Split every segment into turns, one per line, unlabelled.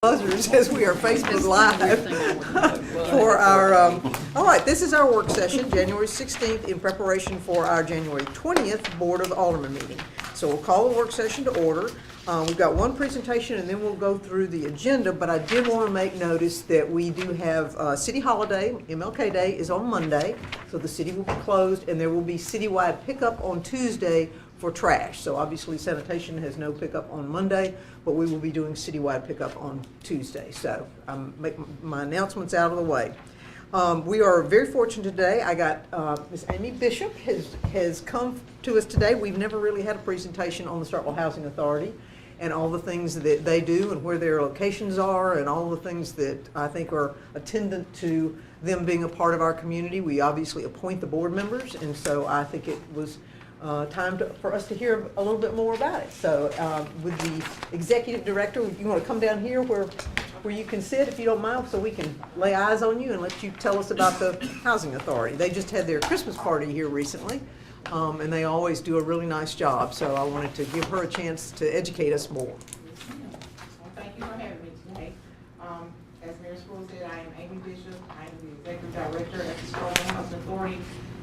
buzzers as we are Facebook Live for our, all right, this is our work session, January 16th, in preparation for our January 20th Board of Aldermen meeting. So we'll call the work session to order. We've got one presentation and then we'll go through the agenda, but I did want to make notice that we do have a city holiday. MLK Day is on Monday, so the city will be closed, and there will be citywide pickup on Tuesday for trash. So obviously sanitation has no pickup on Monday, but we will be doing citywide pickup on Tuesday. So make my announcements out of the way. We are very fortunate today. I got Ms. Amy Bishop has come to us today. We've never really had a presentation on the Starkville Housing Authority and all the things that they do and where their locations are and all the things that I think are attendant to them being a part of our community. We obviously appoint the board members, and so I think it was time for us to hear a little bit more about it. So with the executive director, you want to come down here where you can sit, if you don't mind, so we can lay eyes on you and let you tell us about the Housing Authority. They just had their Christmas party here recently, and they always do a really nice job. So I wanted to give her a chance to educate us more.
Well, thank you for having me today. As Mayor School said, I am Amy Bishop. I am the Executive Director at the Starkville Housing Authority.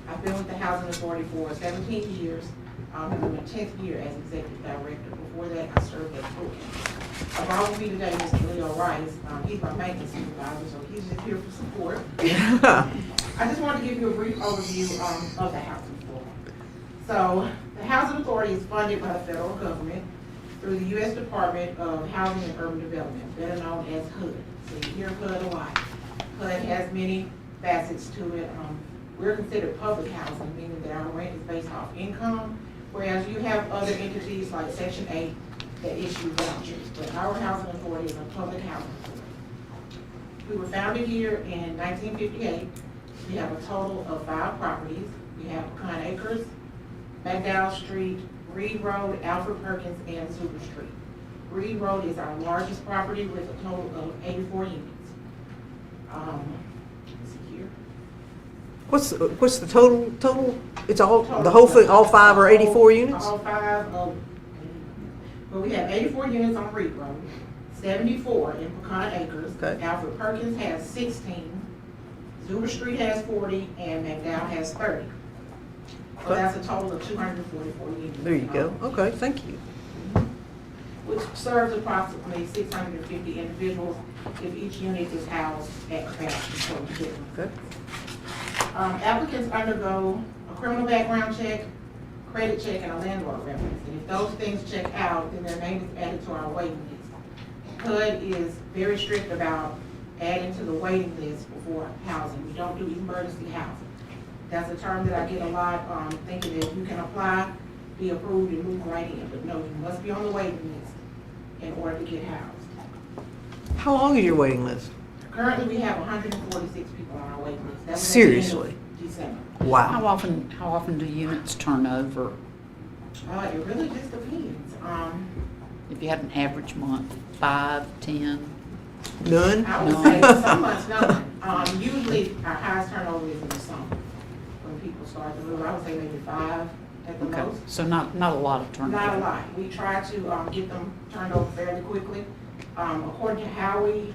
I've been with the Housing Authority for 17 years. I'm in my 10th year as Executive Director. Before that, I served as full council. Along with me today, Mr. Leo Rice. He's my maintenance supervisor, so he's just here for support. I just want to give you a brief overview of the Housing Authority. So, the Housing Authority is funded by the federal government through the U.S. Department of Housing and Urban Development, better known as HUD. So you hear HUD a lot. HUD has many facets to it. We're considered public housing, meaning that our rent is based off income, whereas you have other entities like Section 8 that issue vouchers. But our housing authority is a public housing authority. We were founded here in 1958. We have a total of 5 properties. We have Pecan Acres, McDowell Street, Reed Road, Alfred Perkins, and Zuber Street. Reed Road is our largest property with a total of 84 units.
What's the total? It's all, the whole thing, all 5 or 84 units?
All 5 of, well, we have 84 units on Reed Road, 74 in Pecan Acres.
Okay.
Alfred Perkins has 16, Zuber Street has 40, and McDowell has 30. So
Okay.
that's a total of 244 units.
There you go. Okay, thank you.
Which serves approximately 650 individuals if each unit is housed at capacity.
Okay.
Applicants undergo a criminal background check, credit check, and a landlord reference. And if those things check out, then their name is added to our waiting list. HUD is very strict about adding to the waiting list before housing. We don't do emergency housing. That's a term that I get a lot, thinking that you can apply, be approved, and move right in. But no, you must be on the waiting list in order to get housed.
How long is your waiting list?
Currently, we have 146 people on our waiting list. That was
Seriously?
at the end of December.
Wow.
How often do units turn over?
It really just depends.
If you had an average month, 5, 10?
None?
I would
No.
say some months none. Usually, our highest turnover is in the summer when people start to move. I would say maybe 5 at the
Okay,
most.
so not a lot of turnover.
Not a lot. We try to get them turned over fairly quickly. According to how we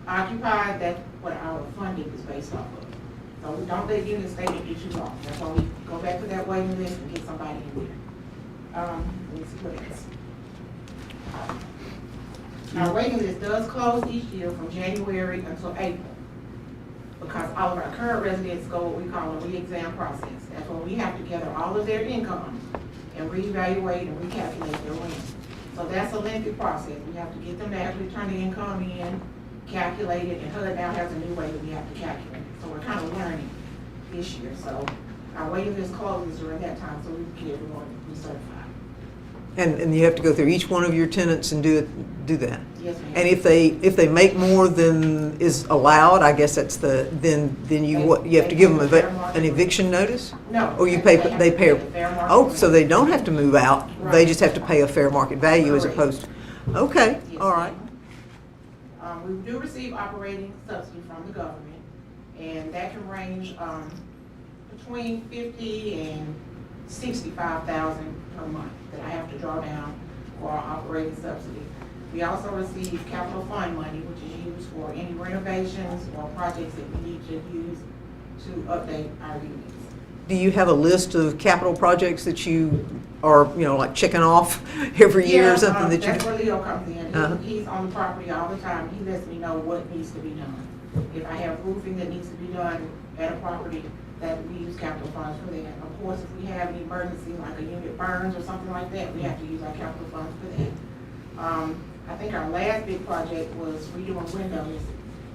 occupy, that's what our funding is based off of. So we don't let units stay empty too long. That's why we go back to that waiting list and get somebody in there. Let me see what else. Our waiting list does close each year from January until April, because all of our current residents go what we call a re-exam process. That's when we have to gather all of their income and reevaluate and recalculate their rent. So that's a lengthy process. We have to get them to actually turn the income in, calculate it, and HUD now has a new way that we have to calculate it. So we're kind of learning this year. So our waiting list closes during that time, so we can get everyone recertified.
And you have to go through each one of your tenants and do that?
Yes, ma'am.
And if they make more than is allowed, I guess that's then you have to give them an eviction notice?
No.
Or they
have to
pay,
pay a fair market
oh,
value.
so they don't have to move out, they
Right.
just have to pay a fair market value as
Correct.
opposed to, okay,
Yes,
all right.
ma'am. We do receive operating subsidy from the government, and that can range between $50,000 and $65,000 per month that I have to draw down for our operating subsidy. We also receive capital fund money, which is used for any renovations or projects that we need to use to update our units.
Do you have a list of capital projects that you are, like checking off every year or something that you?
That's where Leo comes in.
Uh-huh.
He's on the property all the time. He lets me know what needs to be done. If I have roofing that needs to be done at a property, that we use capital funds for that. Of course, if we have an emergency, like a unit burns or something like that, we have to use our capital funds for that. I think our last big project was redoing windows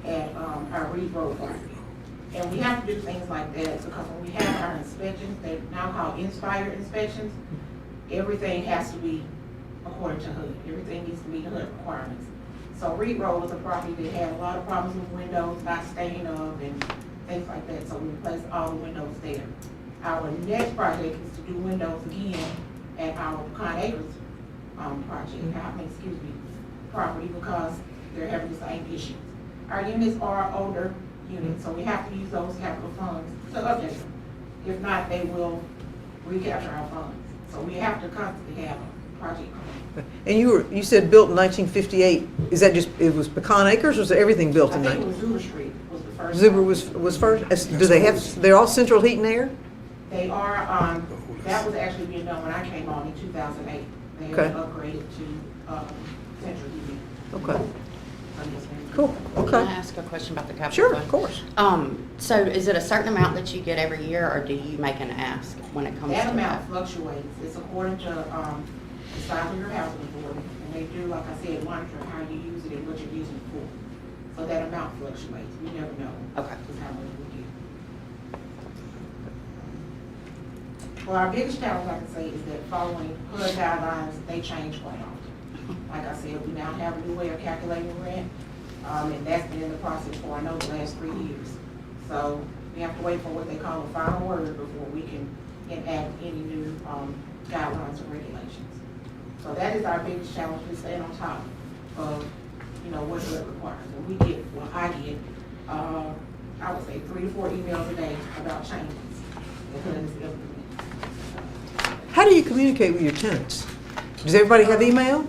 at our Reed Road property. And we have to do things like that because when we have our inspections, they're now called inspired inspections, everything has to be according to HUD. Everything needs to meet HUD requirements. So Reed Road was a property that had a lot of problems with windows not staying up and things like that, so we replaced all the windows there. Our next project is to do windows again at our Pecan Acres property because they're having the same issues. Our units are older units, so we have to use those capital funds to update them. If not, they will recapture our funds. So we have to constantly have a project going.
And you said built in 1958. Is that just, it was Pecan Acres, or was everything built in
I think it
19?
was Zuber Street was the first.
Zuber was first? Do they have, they're all central heat and air?
They are, that was actually being done when I came on in 2008. They have
Okay.
been upgraded to central heating.
Okay, cool,
Can I
okay.
ask a question about the capital
Sure,
fund?
of course.
So is it a certain amount that you get every year, or do you make an ask when it comes to
That
that?
amount fluctuates. It's according to the size of your housing authority. And they do, like I said, monitor how you use it and what you're using it for. So that amount fluctuates. We never know.
Okay.
Just how much we get. Well, our biggest challenge, I can say, is that following HUD guidelines, they change quite often. Like I said, we now have a new way of calculating rent, and that's been in the process for, I know, the last 3 years. So we have to wait for what they call a final word before we can enact any new guidelines or regulations. So that is our biggest challenge. We stay on top of, what HUD requires. And we get, well, I get, I would say 3 to 4 emails a day about changes that HUD is implementing.
How do you communicate with your tenants? Does everybody have email?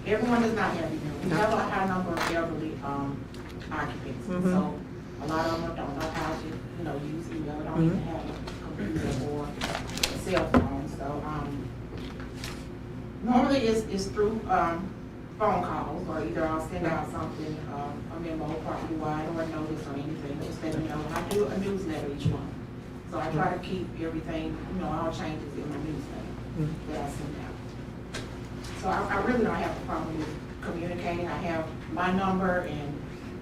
Everyone does not have email. We have a high number of elderly occupants.
Mhm.
So a lot of them don't know how to, use email. They don't even have a computer or a cell phone. So normally it's through phone calls, or either I'll send out something, a memo property-wide or a notice or anything, just let them know. And I do a newsletter each month. So I try to keep everything, all changes in my newsletter that I send out. So I really don't have a problem with communicating. I have my number and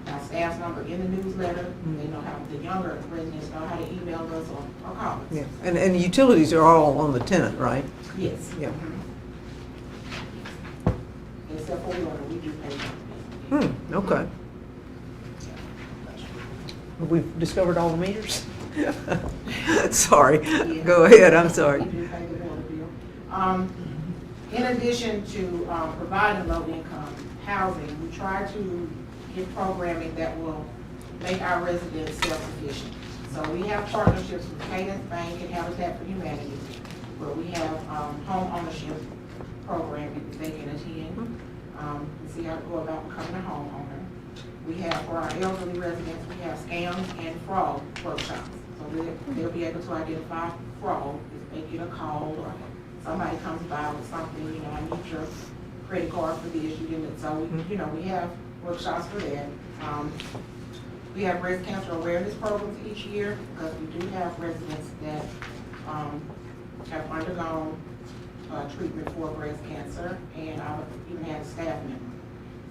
my staff's number in the newsletter. They know how, the younger residents know how to email us or call us.
Yeah, and the utilities are all on the tenant, right?
Yes.
Yeah.
Except for water, we do pay.
Okay. We've discovered all the meters? Sorry,
Yeah.
go ahead, I'm sorry.
We do pay the water bill. In addition to providing low-income housing, we try to get programming that will make our residents self-sufficient. So we have partnerships with Cadence Bank and Habitat for Humanity, where we have home ownership programming that they can attend and see how to go about becoming a homeowner. We have, for our elderly residents, we have scam and fraud workshops. So they'll be able to identify fraud if they get a call or somebody comes by with something, I need your credit card for this, you didn't. So, we have workshops for that. We have breast cancer awareness programs each year because we do have residents that have undergone treatment for breast cancer, and I even had a staff member.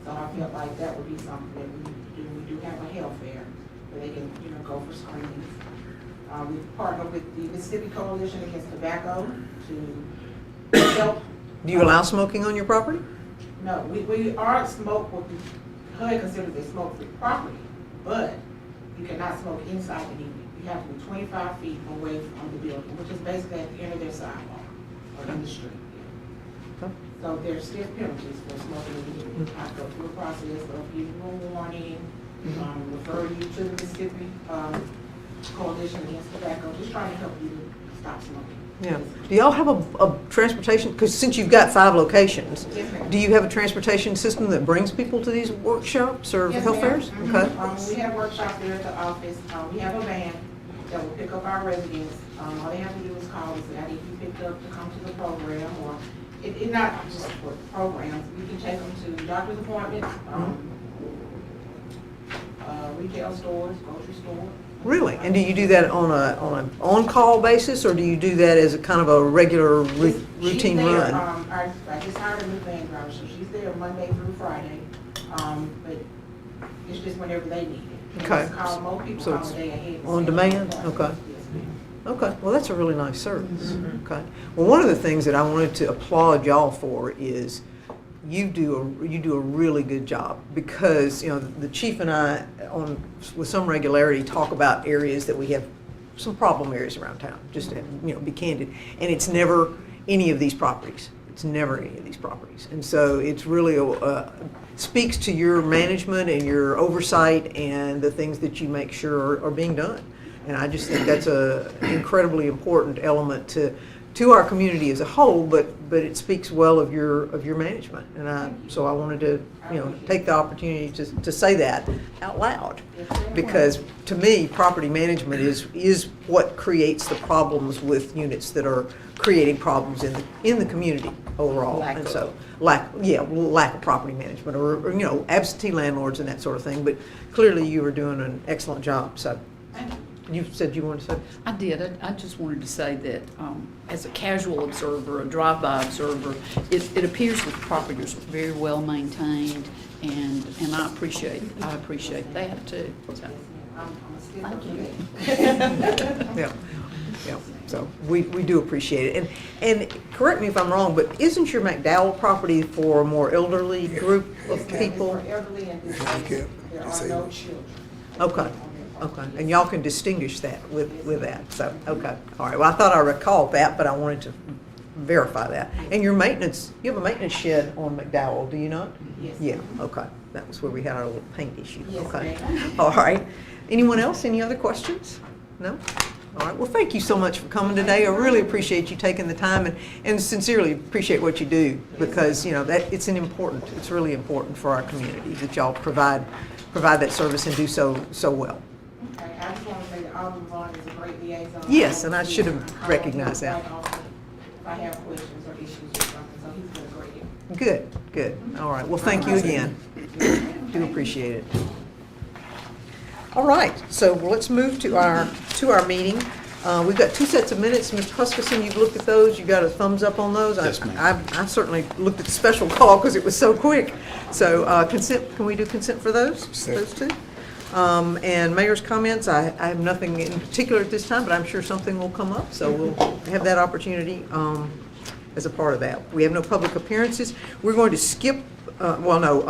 So I felt like that would be something that we do. We do have a health fair where they can, go for screenings. We partner with the Mississippi Coalition Against Tobacco to help.
Do you allow smoking on your property?
No, we are smoke, what HUD considers a smoke-free property, but you cannot smoke inside the unit. You have to be 25 feet away from the building, which is basically at the end of their sidewalk or in the street.
Okay.
So there's stiff penalties for smoking in the unit. I go through a process of giving you a warning, refer you to the Mississippi Coalition Against Tobacco, just trying to help you to stop smoking.
Yeah. Do y'all have a transportation, because since you've got 5 locations,
Yes, ma'am.
do you have a transportation system that brings people to these workshops or
Yes,
health
ma'am.
fairs?
Mhm.
Okay.
We have workshops there at the office. We have a van that will pick up our residents. All they have to do is call and say, I need to be picked up to come to the program, or it not just for programs. We can take them to doctor's appointments, retail stores, grocery store.
Really? And do you do that on an on-call basis, or do you do that as a kind of a regular routine
She's there,
run?
I just hired a new van driver, so she's there Monday through Friday, but it's just whenever they need it. And
Okay.
it's called, most people
So
call
it's
a day ahead.
on demand? Okay.
Yes, ma'am.
Okay, well, that's a really nice service. Okay. Well, one of the things that I wanted to applaud y'all for is you do a really good job, because, you know, the chief and I, with some regularity, talk about areas that we have some problem areas around town, just to, you know, be candid. And it's never any of these properties. It's never any of these properties. And so it's really speaks to your management and your oversight and the things that you make sure are being done. And I just think that's a incredibly important element to our community as a whole, but it speaks well of your management. And so I wanted to, you know, take the opportunity to say that out loud, because to me, property management is what creates the problems with units that are creating problems in the community overall.
Lack
And
of-
so lack of property management, or you know, absentee landlords and that sort of thing. But clearly, you were doing an excellent job. So you said you wanted to say.
I did. I just wanted to say that as a casual observer, a drive-by observer, it appears that the properties are very well maintained, and I appreciate that too. So,
I'm a
thank
stickler.
you.
Yeah, yeah. So we do appreciate it. And correct me if I'm wrong, but isn't your McDowell property for a more elderly group of people?
For elderly and disabled, there are no children.
Okay. Okay, and y'all can distinguish that with that, so, okay, all right. Well, I thought I recalled that, but I wanted to verify that. And your maintenance, you have a maintenance shed on McDowell, do you not?
Yes.
Yeah, okay, that was where we had our little paint issue,
Yes,
okay.
ma'am.
All right, anyone else, any other questions? No? All right, well, thank you so much for coming today. I really appreciate you taking the time, and sincerely appreciate what you do, because, you know, that it's really important for our community that y'all provide that service and do so well.
Okay, I just want to say that Alderman Vaughn is a great liaison.
Yes, and I should have recognized that.
If I have questions or issues or something, so he's been great.
Good. All right. Well, thank you again. Do appreciate it. All right. So let's move to our meeting. We've got 2 sets of minutes. Mr. Huskisson, you've looked at those. You got a thumbs up on those?
Yes, ma'am.
I certainly looked at the special call because it was so quick. So consent. Can we do consent for those? Those two. And mayor's comments, I have nothing in particular at this time, but I'm sure something will come up, so we'll have that opportunity as a part of that. We have no public appearances. We're going to skip, former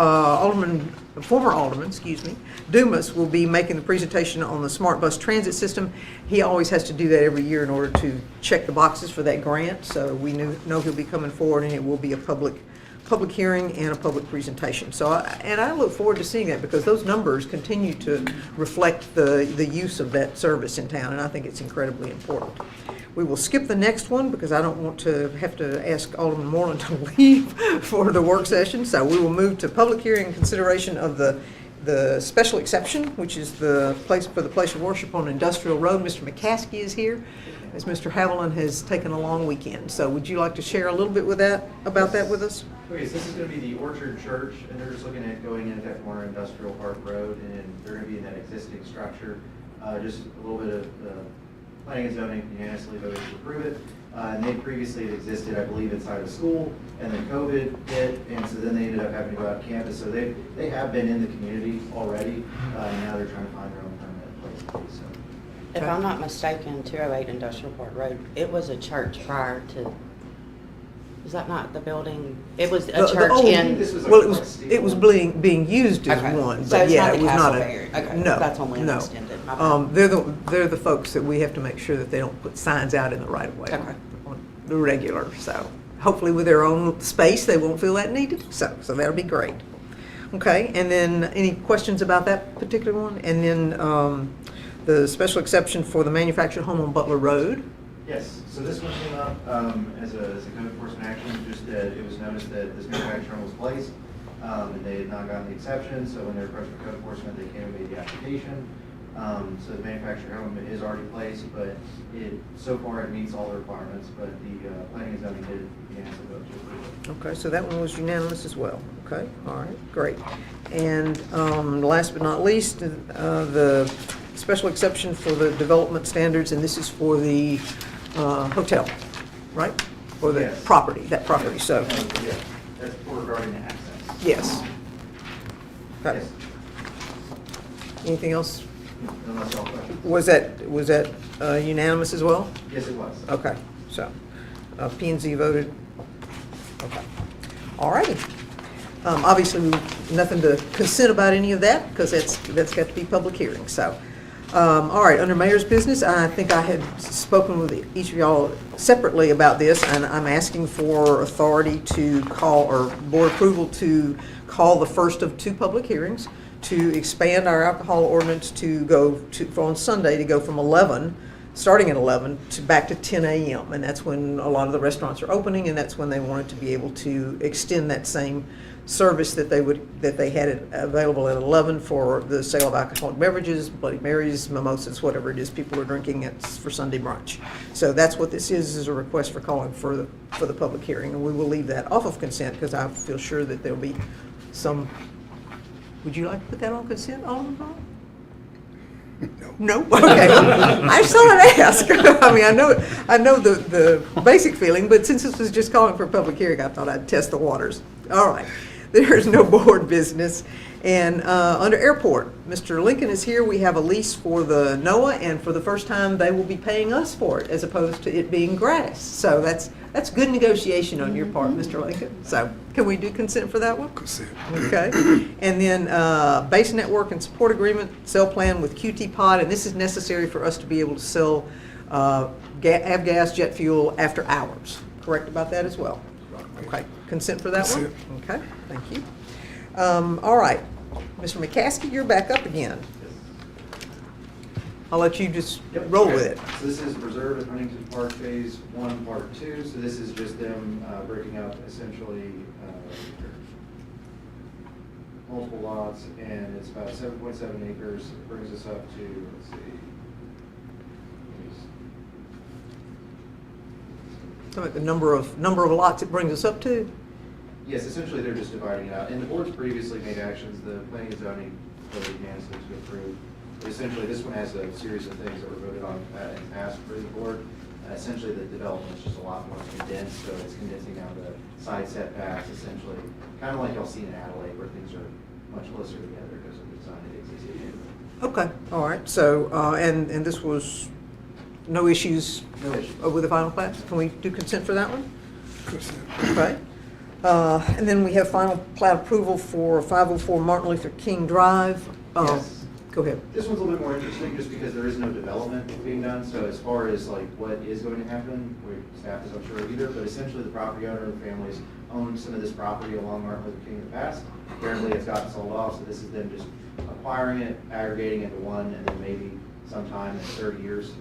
Alderman, Dumas will be making the presentation on the Smart Bus Transit System. He always has to do that every year in order to check the boxes for that grant, so we know he'll be coming forward, and it will be a public hearing and a public presentation. So, I look forward to seeing that, because those numbers continue to reflect the use of that service in town, and I think it's incredibly important. We will skip the next one because I don't want to have to ask Alderman Moreland to leave for the work session. So we will move to public hearing and consideration of the special exception, which is the place of worship on Industrial Road. Mr. McCaskey is here, as Mr. Haviland has taken a long weekend. So would you like to share a little bit about that with us?
Okay, so this is going to be the Orchard Church, and they're just looking at going into that corner Industrial Park Road, and they're going to be in that existing structure. Just a little bit of planning and zoning unanimously voted to approve it. And they previously had existed, I believe, inside of school, and then COVID hit, and so then they ended up having to go out of campus. So they have been in the community already, and now they're trying to find their own permanent place to be. So.
If I'm not mistaken, 208 Industrial Park Road, it was a church prior to, is that not the building? It was a church in.
This was a
Well, it was being used as
Okay.
one,
So
but
it's
yeah,
not
it
the
was not
Castle
a.
Fair. Okay,
No,
that's only an
no.
extended. My bad.
They're the folks that we have to make sure that they don't put signs out in the right of way.
Okay.
On the regular, so hopefully with their own space, they won't feel that needed, so that'll be great. Okay, and then any questions about that particular one? And then the special exception for the manufactured home on Butler Road.
Yes, so this one came up as a code enforcement action, just that it was noticed that this manufacturer home was placed, and they had not gotten the exception, so when they approached for code enforcement, they came and made the application. So the manufacturer home is already placed, but so far it meets all the requirements, but the planning and zoning did unanimously vote to approve it.
Okay, so that one was unanimous as well. Okay, all right, great. And last but not least, the special exception for the development standards, and this is for the hotel, right? For the
Yes.
property, that property, so,
Yeah, that's for regarding the access.
yes. Okay.
Yes.
Anything else?
Unless y'all questions.
Was that unanimous as well?
Yes, it was.
Okay, so P and Z voted. Okay, all righty. Obviously, nothing to consent about any of that because that's got to be public hearing. So, all right, under mayor's business, I think I had spoken with each of y'all separately about this, and I'm asking for authority to call, or board approval to call the first of 2 public hearings to expand our alcohol ordinance to go to, on Sunday, to go from 11, starting at 11, to back to 10 a.m. And that's when a lot of the restaurants are opening, and that's when they wanted to be able to extend that same service that they had it available at 11 for the sale of alcoholic beverages, Bloody Marys, mimosas, whatever it is people are drinking. It's for Sunday brunch. So that's what this is a request for calling for the public hearing, and we will leave that off of consent because I feel sure that there'll be some. Would you like to put that on consent, Alderman Paul? No? Okay. I just thought I'd ask. I mean, I know the basic feeling, but since this was just calling for a public hearing, I thought I'd test the waters. All right. There's no board business. And under airport, Mr. Lincoln is here. We have a lease for the NOAA, and for the first time, they will be paying us for it as opposed to it being gratis. So that's good negotiation on your part, Mr. Lincoln. So can we do consent for that one?
Consent.
Okay. And then base network and support agreement, sell plan with QT Pod, and this is necessary for us to be able to sell avgas, jet fuel after hours. Correct about that as well? Okay. Consent for that one? Okay, thank you. All right. Mr. McCaskey, you're back up again. I'll let you just
Yep.
roll
Okay.
with it.
So this is Preserve at Huntington Park Phase 1, Part 2. So this is just them breaking up essentially multiple lots, and it's about 7.7 acres. It brings us up to, let's see.
Tell me the number of lots it brings us up to.
Yes, essentially they're just dividing it out. And the board's previously made actions, the planning and zoning voted unanimously to approve. But essentially, this one has a series of things that were voted on and passed through the board. Essentially, the development is just a lot more condensed, so it's condensing down the side setbacks, essentially, kind of like y'all see in Adelaide, where things are much closer together because of the design that exists.
Okay, all right. So, and this was no issues
No issues.
with the final plat? Can we do consent for that one?
Consent.
Okay. And then we have final plat approval for 504 Martin Luther King Drive.
Yes.
Go ahead.
This one's a little bit more interesting just because there is no development being done. So as far as like what is going to happen, staff is unsure either, but essentially the property owner and families owned some of this property along Martin Luther King in the past. Apparently it's gotten sold off, so this is them just acquiring it, aggregating into one, and then maybe sometime in 30 years.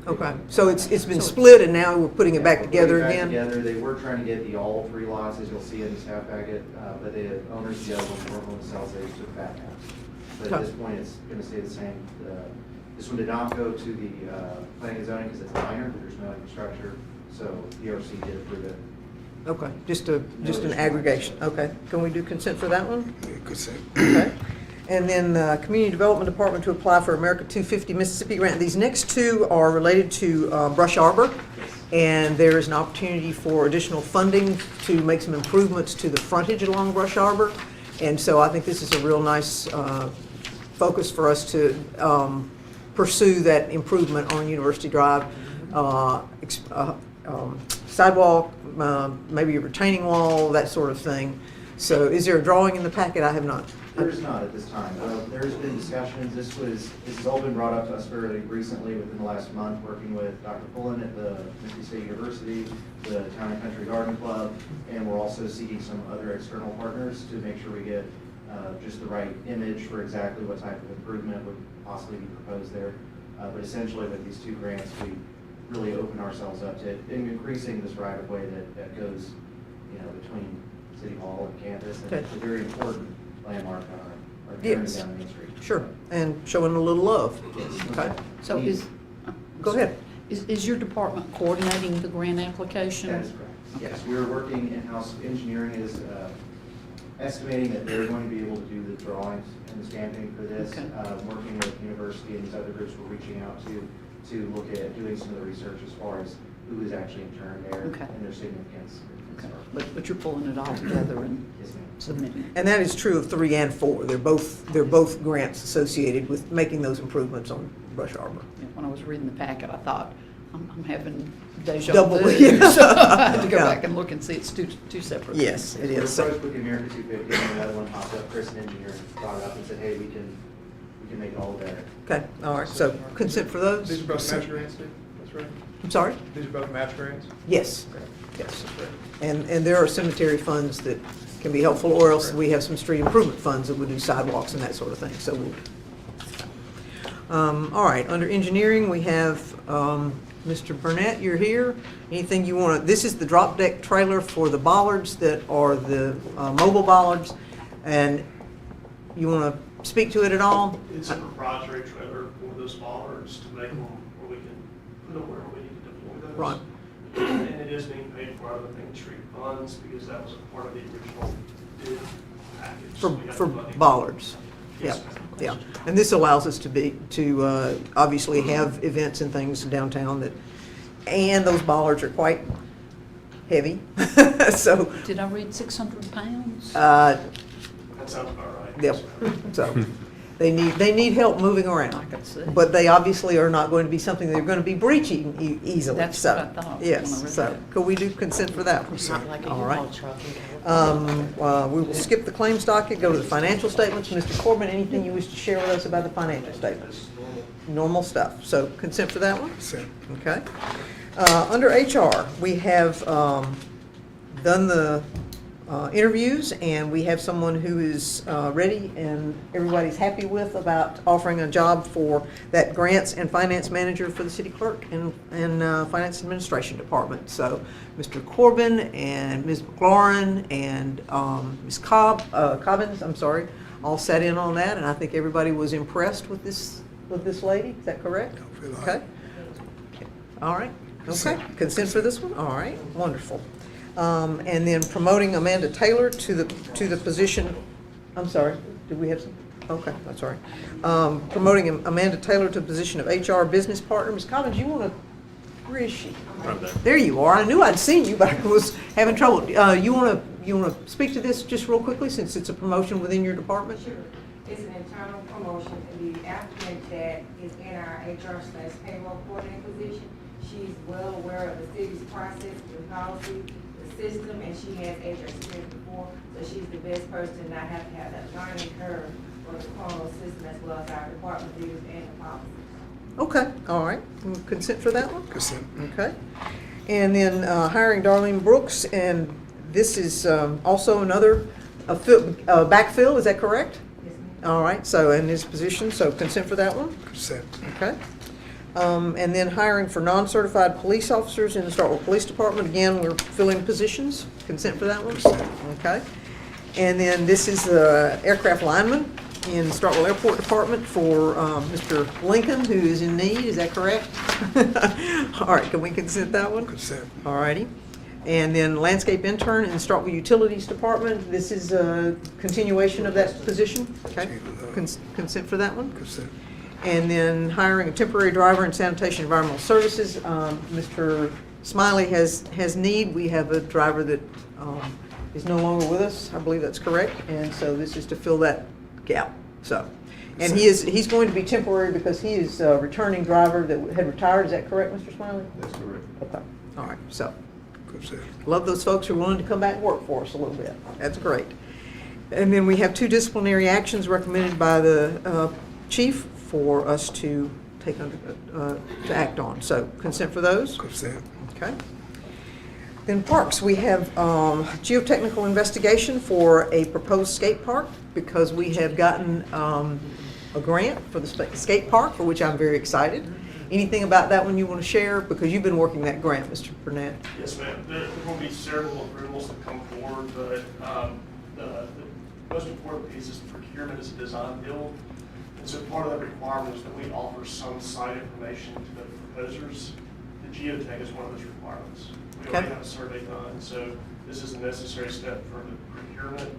Okay, so it's been split and now we're putting it back
We're
together
putting it back
again?
Together. They were trying to get all 3 lots, as you'll see in the staff packet, but the owners of the other ones weren't willing to sell, so they just took it back out. But at
Okay.
this point, it's going to stay the same. This one did not go to the planning and zoning because it's minor, there's no infrastructure, so PRC did approve it.
Okay, just an aggregation. Okay, can we do consent for that one?
Yeah, consent.
Okay. And then Community Development Department to apply for America 250 Mississippi grant. These next 2 are related to Brush Arbor. And there is an opportunity for additional funding to make some improvements to the frontage along Brush Arbor. And so I think this is a real nice focus for us to pursue that improvement on University Drive. Sidewalk, maybe a retaining wall, that sort of thing. So is there a drawing in the packet? I have not.
There is not at this time. There's been discussions. This has all been brought up to us fairly recently within the last month, working with Dr. Pullen at the Mississippi State University, the Town and Country Garden Club, and we're also seeking some other external partners to make sure we get just the right image for exactly what type of improvement would possibly be proposed there. But essentially with these 2 grants, we really open ourselves up to increasing this right of way that goes, between City Hall and campus. And
Okay.
it's a very important landmark on our journey
Yes.
down Main Street.
Sure, and showing a little love.
Yes.
Okay,
So
go ahead.
Is your department coordinating the grant application?
That is correct. Yes, we are working in-house. Engineering is estimating that they're going to be able to do the drawings and the stamping for this.
Okay.
Working with university and these other groups we're reaching out to look at doing some of the research as far as who is actually interned there
Okay.
and their significance.
Okay. But you're pulling it all together and
Yes, ma'am.
submitting it?
And that is true of 3 and 4. They're both grants associated with making those improvements on Brush Arbor.
Yeah, when I was reading the packet, I thought, I'm having deja
Double,
vu.
yeah.
So I had to go
Yeah.
back and look and see it's two separate.
Yes, it
We
is.
approached with the America 250 and another one popped up. Chris, an engineer, brought it up and said, hey, we can make it all better.
Okay, all right, so consent for those?
These are both match grants, Steve? That's right?
I'm sorry?
These are both match grants?
Yes,
Okay.
yes.
That's right.
And there are cemetery funds that can be helpful, or else we have some street improvement funds that would do sidewalks and that sort of thing, so we'll. All right, under engineering, we have, Mr. Burnett, you're here. Anything you want to, this is the drop deck trailer for the bollards that are the mobile bollards, and you want to speak to it at all?
It's a proprietary trailer for those bollards to make them where we can put them where we need to deploy those.
Right.
And it is being paid for out of the Main Street funds because that was a part of the original bid package. So we got
For
the money.
bollards? Yeah,
Yes, ma'am.
yeah. And this allows us to obviously have events and things downtown that, and those bollards are quite heavy. So,
Did I read 600 pounds?
That sounds about right.
yep, so they need help moving around.
I could see.
But they obviously are not going to be something they're going to be breaching easily.
That's
So,
what I thought when I
yes,
read
so
that.
could we do consent for that?
Not like a
All right.
U-Haul truck. and
We will skip the claims docket, go to the financial statements. Mr. Corbin, anything you wish to share with us about the financial statements? Normal stuff. So consent for that one?
Consent.
Okay. Under HR, we have done the interviews, and we have someone who is ready and everybody's happy with about offering a job for that grants and finance manager for the city clerk and finance administration department. So Mr. Corbin and Ms. McLaurin and Ms. Cobbins, I'm sorry, all sat in on that, and I think everybody was impressed with this lady. Is that correct? Okay. All right. Okay. Consent for this one? All right. Wonderful. And then promoting Amanda Taylor to the position, I'm sorry, did we have some? Okay, that's all right. Promoting Amanda Taylor to the position of HR business partner. Ms. Collins, you want to, where is she?
Right there.
There you are. I knew I'd seen you, but I was having trouble. You want to speak to this just real quickly, since it's a promotion within your department?
Sure. It's an internal promotion, and the applicant that is in our HR/payroll coordinator position, she's well aware of the city's process and policy, the system, and she has HR experience before, so she's the best person to not have to have that learning curve for the criminal system as well as our department leaders and the policy.
Okay, all right. Consent for that one?
Consent.
Okay. And then hiring Darlene Brooks, and this is also another backfill, is that correct?
Yes, ma'am.
All right, so in his position, so consent for that one?
Consent.
Okay. And then hiring for non-certified police officers in the Starkville Police Department. Again, we're filling positions. Consent for that one?
Consent.
Okay. And then this is the aircraft lineman in Starkville Airport Department for Mr. Lincoln, who is in need. Is that correct? All right, can we consent that one?
Consent.
All righty. And then landscape intern in the Starkville Utilities Department. This is a continuation of that position. Okay. Consent for that one?
Consent.
And then hiring a temporary driver in sanitation environmental services. Mr. Smiley has need. We have a driver that is no longer with us. I believe that's correct. And so this is to fill that gap. So, and he's going to be temporary because he is a returning driver that had retired. Is that correct, Mr. Smiley?
That's correct.
Okay. All right. So,
Consent.
love those folks who are willing to come back and work for us a little bit. That's great. And then we have 2 disciplinary actions recommended by the chief for us to take under, to act on. So consent for those?
Consent.
Okay. Then parks, we have geotechnical investigation for a proposed skate park because we have gotten a grant for the skate park, for which I'm very excited. anything about that one you want to share? Because you've been working that grant, Mr. Burnett.
Yes, ma'am. There will be several approvals that come forward, but the most important piece is procurement is a design build. And so part of that requirement is that we offer some site information to the proposers. The geotech is one of those requirements. We already
Okay.
have a survey done, so this is a necessary step for the procurement.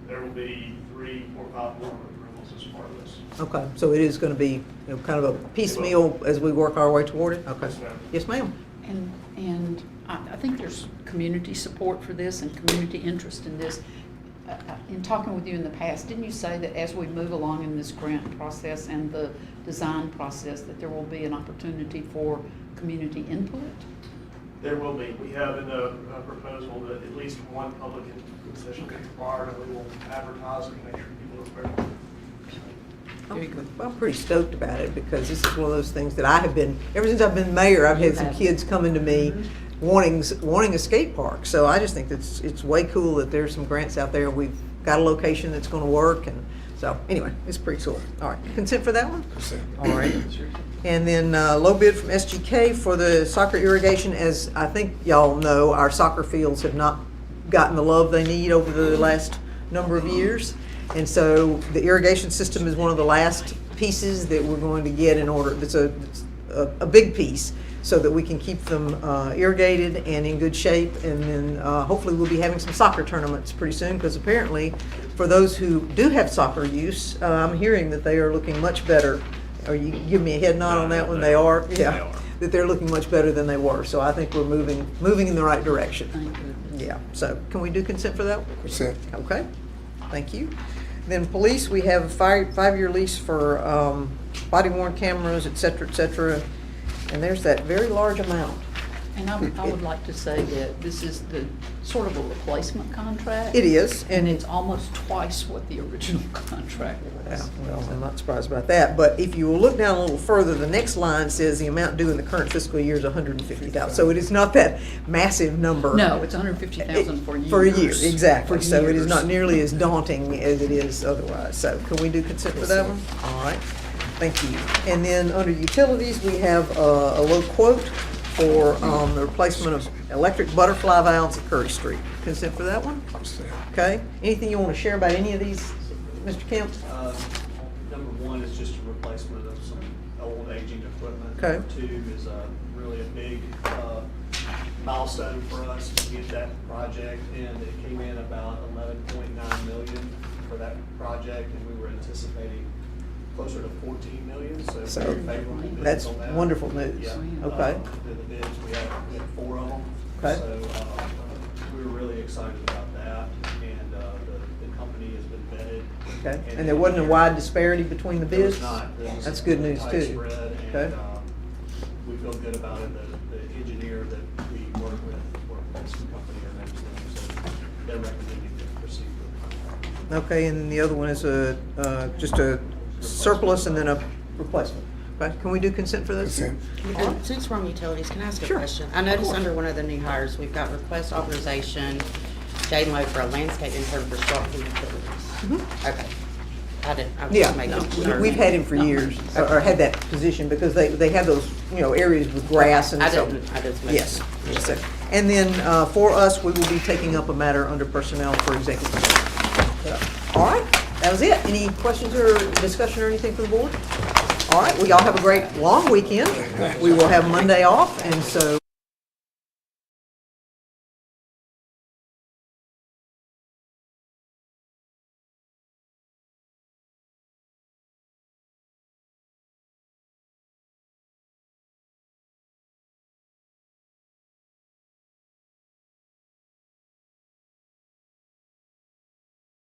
There will be 3 or 5 more approvals as part of this.
Okay, so it is going to be, kind of a piecemeal as we work our way toward it? Okay.
Yes, ma'am.
Yes, ma'am.
And I think there's community support for this and community interest in this. In talking with you in the past, didn't you say that as we move along in this grant process and the design process, that there will be an opportunity for community input?
There will be. We have in the proposal that at least one public input session is required, and we will advertise and make sure people are aware.
Very good.
Well, I'm pretty stoked about it because this is one of those things that I have been, ever since I've been mayor, I've had some kids coming to me wanting a skate park. So I just think it's way cool that there's some grants out there. We've got a location that's going to work, and so anyway, it's pretty cool. All right, consent for that one?
Consent.
All right. And then low bid from SGK for the soccer irrigation. As I think y'all know, our soccer fields have not gotten the love they need over the last number of years. And so the irrigation system is one of the last pieces that we're going to get in order. It's a big piece so that we can keep them irrigated and in good shape. And then hopefully we'll be having some soccer tournaments pretty soon, because apparently for those who do have soccer use, I'm hearing that they are looking much better. Or you give me a head nod on that one? They are? Yeah. That they're looking much better than they were. So I think we're moving in the right direction.
Thank goodness.
Yeah. So can we do consent for that one?
Consent.
Okay, thank you. Then police, we have a five-year lease for body worn cameras, et cetera, and there's that very large amount.
And I would like to say that this is the sort of a replacement contract.
It is,
And it's almost twice what the original contract
yeah,
was.
well, I'm not surprised about that, but if you will look down a little further, the next line says the amount due in the current fiscal year is $150,000. So it is not that massive number.
No, it's $150,000 for years.
For a year, exactly.
For
So it is
years.
not nearly as daunting as it is otherwise. So can we do consent for that one? All right, thank you. And then under utilities, we have a low quote for the replacement of electric butterfly valves at Curry Street. Consent for that one?
Consent.
Okay. Anything you want to share about any of these, Mr. Kemp?
Number 1 is just a replacement of some old aging equipment.
Okay.
Number 2 is really a big milestone for us to get that project, and it came in about $11.9 million for that project, and we were anticipating closer to $14 million, so
So,
very favorable bids
that's
on that.
wonderful news.
Yeah.
Okay.
The bids, we had 4 of them.
Okay.
So we were really excited about that, and the company has been vetted.
Okay. And there wasn't a wide disparity between the
There was
bids?
not. There was
That's
a
good news
tight
too.
spread, and,
Okay.
we feel good about it. The engineer that we work with this company, or next to them, so they're recommending to proceed with the contract.
Okay, and the other one is just a surplus and then a replacement. Okay, can we do consent for those?
Consent.
Since we're on utilities, can I ask a
Sure.
question? I noticed under one of the new hires, we've got request authorization, Jane Lowe for a landscape intern for Starkville utilities. Okay. I was
Mm-hmm. Yeah,
just making sure.
we've had him for years, or had that position, because they have those, areas with grass and
I
so.
didn't, I just missed
Yes,
it.
yes, sir. And then for us, we will be taking up a matter under personnel for executive session. All right, that was it. Any questions or discussion or anything for the board? All right, well, y'all have a great long weekend. We will have Monday off, and so.